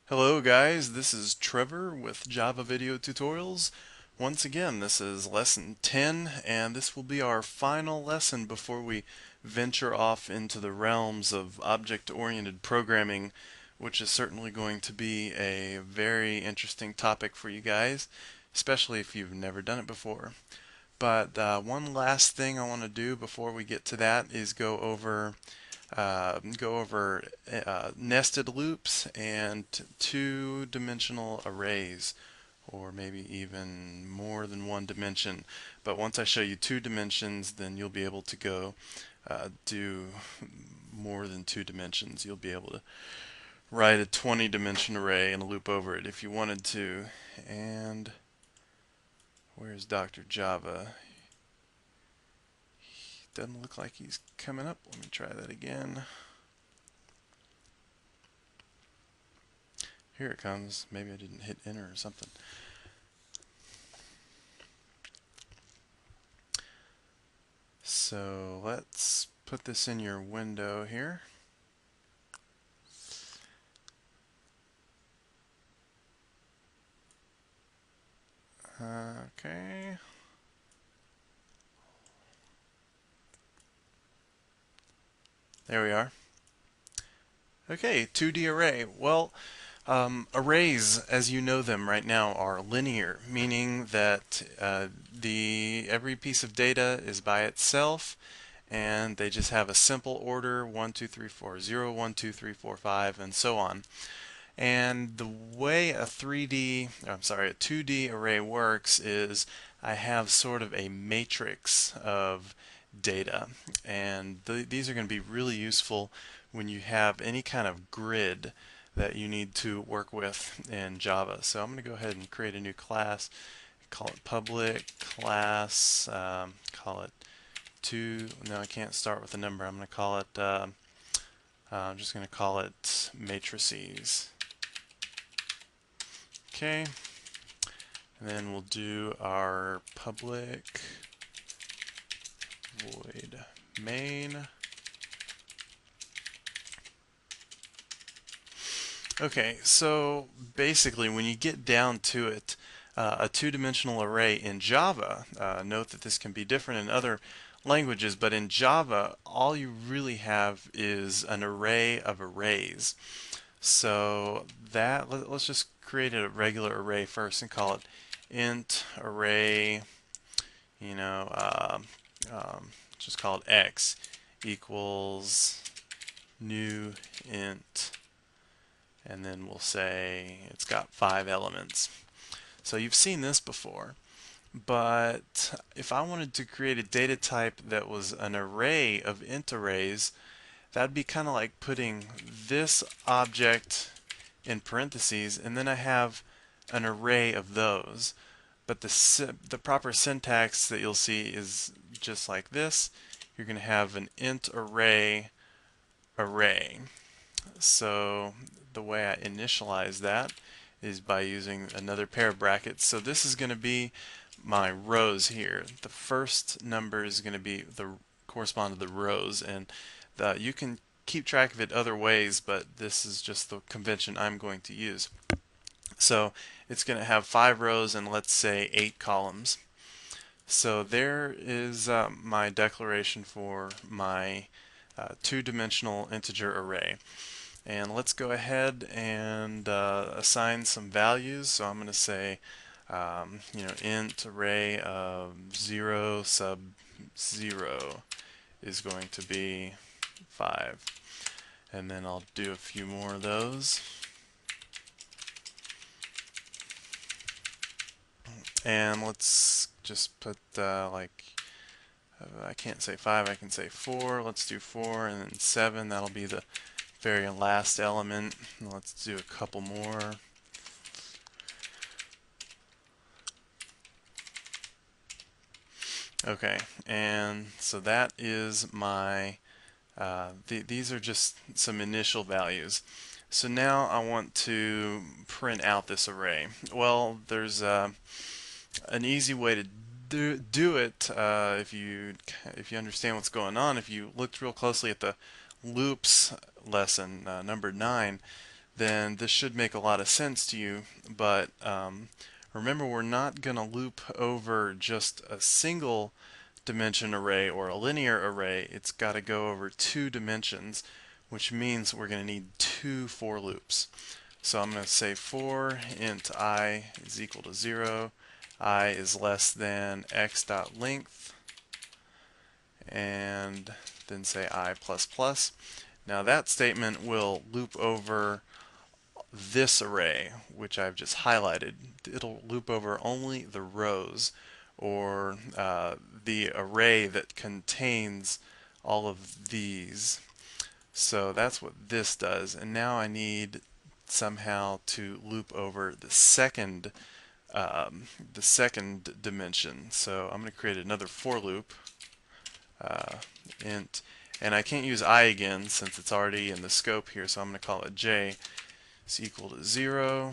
Hello guys, this is Trevor with Java Video Tutorials. Once again, this is lesson 10 and this will be our final lesson before we venture off into the realms of object-oriented programming, which is certainly going to be a very interesting topic for you guys, especially if you've never done it before. But one last thing I want to do before we get to that is go over nested loops and two-dimensional arrays, or maybe even more than one dimension. But once I show you two dimensions, then you'll be able to go do more than two dimensions. You'll be able to write a 20-dimension array and loop over it if you wanted to. And where's Dr. Java? Doesn't look like he's coming up. Let me try that again. Here it comes. Maybe I didn't hit enter or something. So let's put this in your window here. Okay. There we are. Okay, 2D array. Well, arrays, as you know them right now, are linear, meaning that every piece of data is by itself, and they just have a simple order: 1, 2, 3, 4, 0, 1, 2, 3, 4, 5, and so on. And the way a 2D array works is I have sort of a matrix of data, and these are going to be really useful when you have any kind of grid that you need to work with in Java. So I'm going to go ahead and create a new class, call it public class, call it no, I can't start with a number. I'm going to call it, I'm just going to call it matrices. Okay, and then we'll do our public void main. Okay, so basically when you get down to it, a two-dimensional array in Java, note that this can be different in other languages, but in Java, all you really have is an array of arrays. So let's just create a regular array first and call it int array, you know, just call it x equals new int, and then we'll say it's got 5 elements. So you've seen this before, but if I wanted to create a data type that was an array of int arrays, that'd be kind of like putting this object in parentheses, and then I have an array of those. But the proper syntax that you'll see is just like this. You're going to have an int array array. So the way I initialize that is by using another pair of brackets. So this is going to be my rows here. The first number is going to be correspond to the rows, and you can keep track of it other ways, but this is just the convention I'm going to use. So it's going to have 5 rows and let's say 8 columns. So there is my declaration for my two-dimensional integer array. And let's go ahead and assign some values. So I'm going to say, int array of 0 sub 0 is going to be 5. And then I'll do a few more of those. And let's just put I can't say 5, I can say 4. Let's do 4, and then 7. That'll be the very last element. Let's do a couple more. Okay, and so that is my, these are just some initial values. So now I want to print out this array. Well, there's an easy way to do it if you understand what's going on. If you looked real closely at the loops lesson, number 9, then this should make a lot of sense to you. But remember, we're not going to loop over just a single dimension array or a linear array. It's got to go over two dimensions, which means we're going to need two for loops. So I'm going to say for int I is equal to 0, I is less than x dot length, and then say I plus plus. Now that statement will loop over this array, which I've just highlighted. It'll loop over only the rows, or the array that contains all of these. So that's what this does. And now I need somehow to loop over the second dimension. So I'm going to create another for loop, int, and I can't use I again since it's already in the scope here, so I'm going to call it j is equal to 0.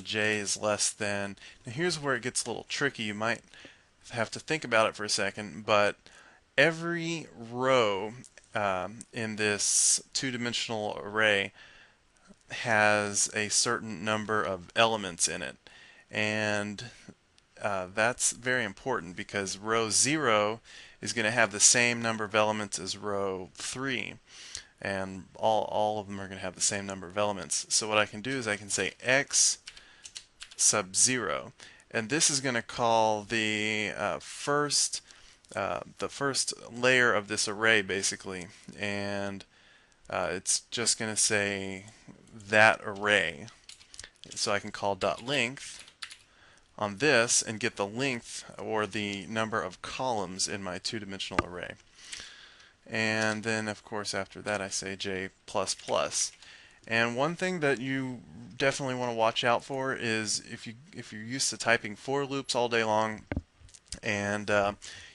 J is less than. Now here's where it gets a little tricky. You might have to think about it for a second, but every row in this two-dimensional array has a certain number of elements in it, and that's very important because row 0 is going to have the same number of elements as row 3, and all of them are going to have the same number of elements. So what I can do is I can say x sub 0, and this is going to call the first layer of this array basically, and it's just going to say that array. So I can call dot length on this and get the length or the number of columns in my two-dimensional array. And then of course after that I say j plus plus. And one thing that you definitely want to watch out for is if you're used to typing for loops all day long and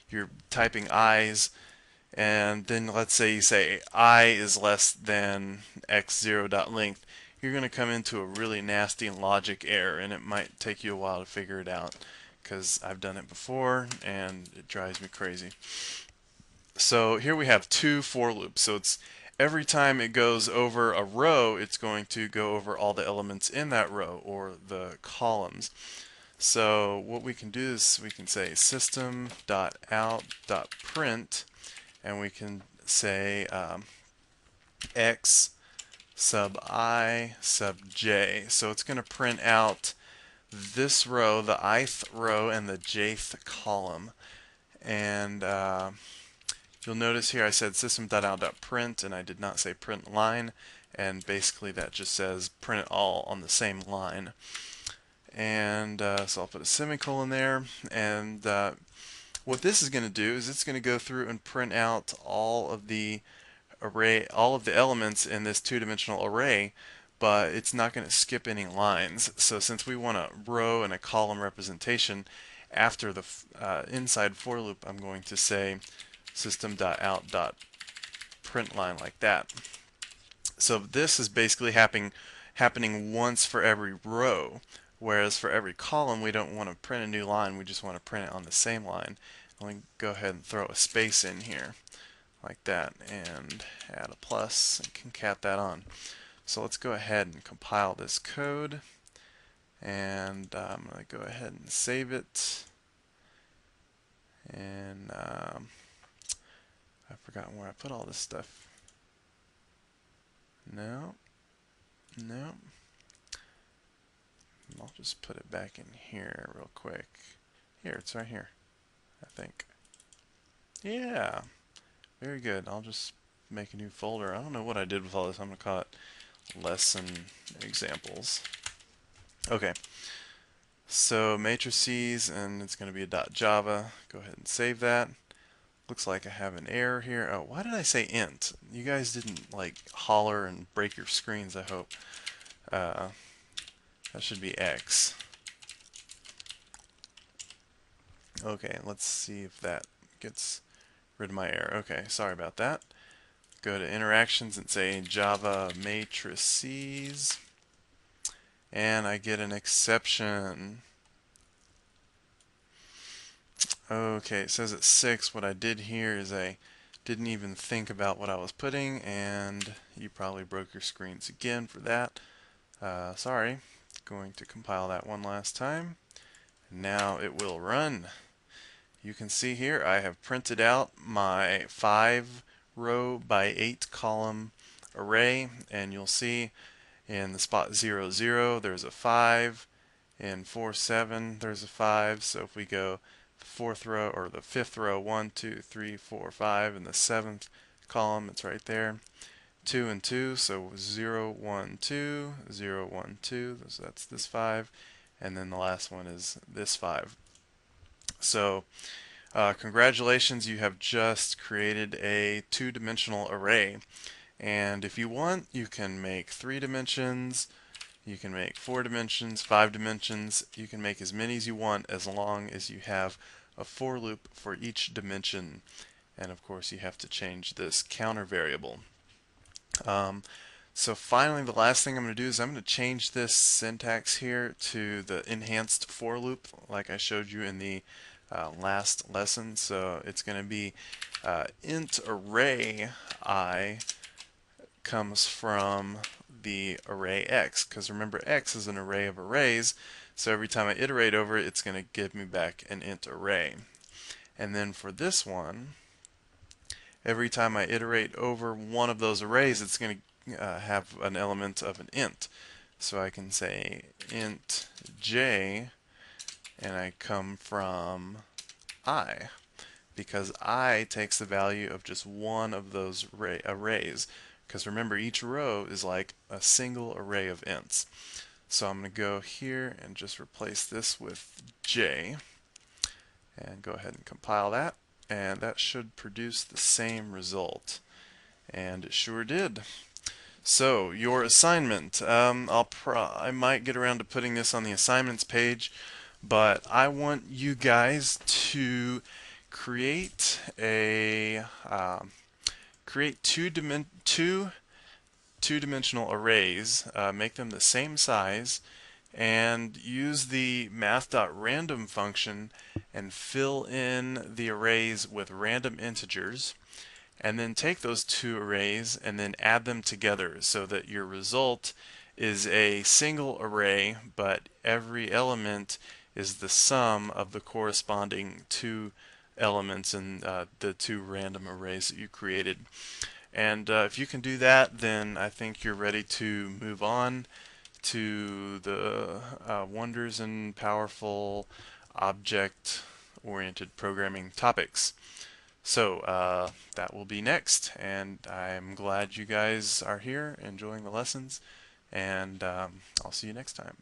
you're typing i's, and then let's say you say I is less than x0 dot length, you're going to come into a really nasty logic error, and it might take you a while to figure it out because I've done it before and it drives me crazy. So here we have two for loops. So it's every time it goes over a row, it's going to go over all the elements in that row or the columns. So what we can do is we can say system.out.print, and we can say x sub I sub j. So it's going to print out this row, the ith row, and the jth column. And you'll notice here I said system.out.print, and I did not say print line. And basically that just says print it all on the same line. And so I'll put a semicolon there. And what this is going to do is it's going to go through and print out all of the elements in this two-dimensional array, but it's not going to skip any lines. So since we want a row and a column representation, after the inside for loop, I'm going to say system.out.println like that. So this is basically happening once for every row, whereas for every column we don't want to print a new line, we just want to print it on the same line. Let me go ahead and throw a space in here like that and add a plus and concat that on. So let's go ahead and compile this code, and I'm going to go ahead and save it. And I've forgotten where I put all this stuff. No. I'll just put it back in here real quick. Here, it's right here, I think. Yeah. Very good. I'll just make a new folder. I don't know what I did with all this. I'm going to call it lesson examples. Okay. So matrices, and it's going to be a .java. Go ahead and save that. Looks like I have an error here. Oh, why did I say int? You guys didn't like holler and break your screens, I hope. That should be x. Okay, let's see if that gets rid of my error. Okay, sorry about that. Go to interactions and say Java matrices, and I get an exception. Okay, it says it's 6. What I did here is I didn't even think about what I was putting, and you probably broke your screens again for that. Sorry. Going to compile that one last time. Now it will run. You can see here I have printed out my 5 row by 8 column array, and you'll see in the spot 0, 0 there's a 5, in 4, 7 there's a 5. So if we go the 4th row or the 5th row, 1, 2, 3, 4, 5, in the 7th column it's right there. 2 and 2, so 0, 1, 2, 0, 1, 2, so that's this 5, and then the last one is this 5. So congratulations, you have just created a two-dimensional array. And if you want, you can make 3 dimensions, you can make 4 dimensions, 5 dimensions, you can make as many as you want as long as you have a for loop for each dimension. And of course you have to change this counter variable. So finally, the last thing I'm going to do is I'm going to change this syntax here to the enhanced for loop like I showed you in the last lesson. So it's going to be int array I comes from the array x, because remember x is an array of arrays, so every time I iterate over it, it's going to give me back an int array. And then for this one, every time I iterate over one of those arrays, it's going to have an element of an int. So I can say int j, and I come from I, because I takes the value of just one of those arrays. Because remember, each row is like a single array of ints. So I'm going to go here and just replace this with j, and go ahead and compile that, and that should produce the same result. And it sure did. So your assignment, I might get around to putting this on the assignments page, but I want you guys to create a create two-dimensional arrays, make them the same size, and use the math.random function and fill in the arrays with random integers, and then take those two arrays and then add them together so that your result is a single array, but every element is the sum of the corresponding two elements in the two random arrays that you created. And if you can do that, then I think you're ready to move on to the wonders and powerful object-oriented programming topics. So that will be next, and I'm glad you guys are here enjoying the lessons, and I'll see you next time.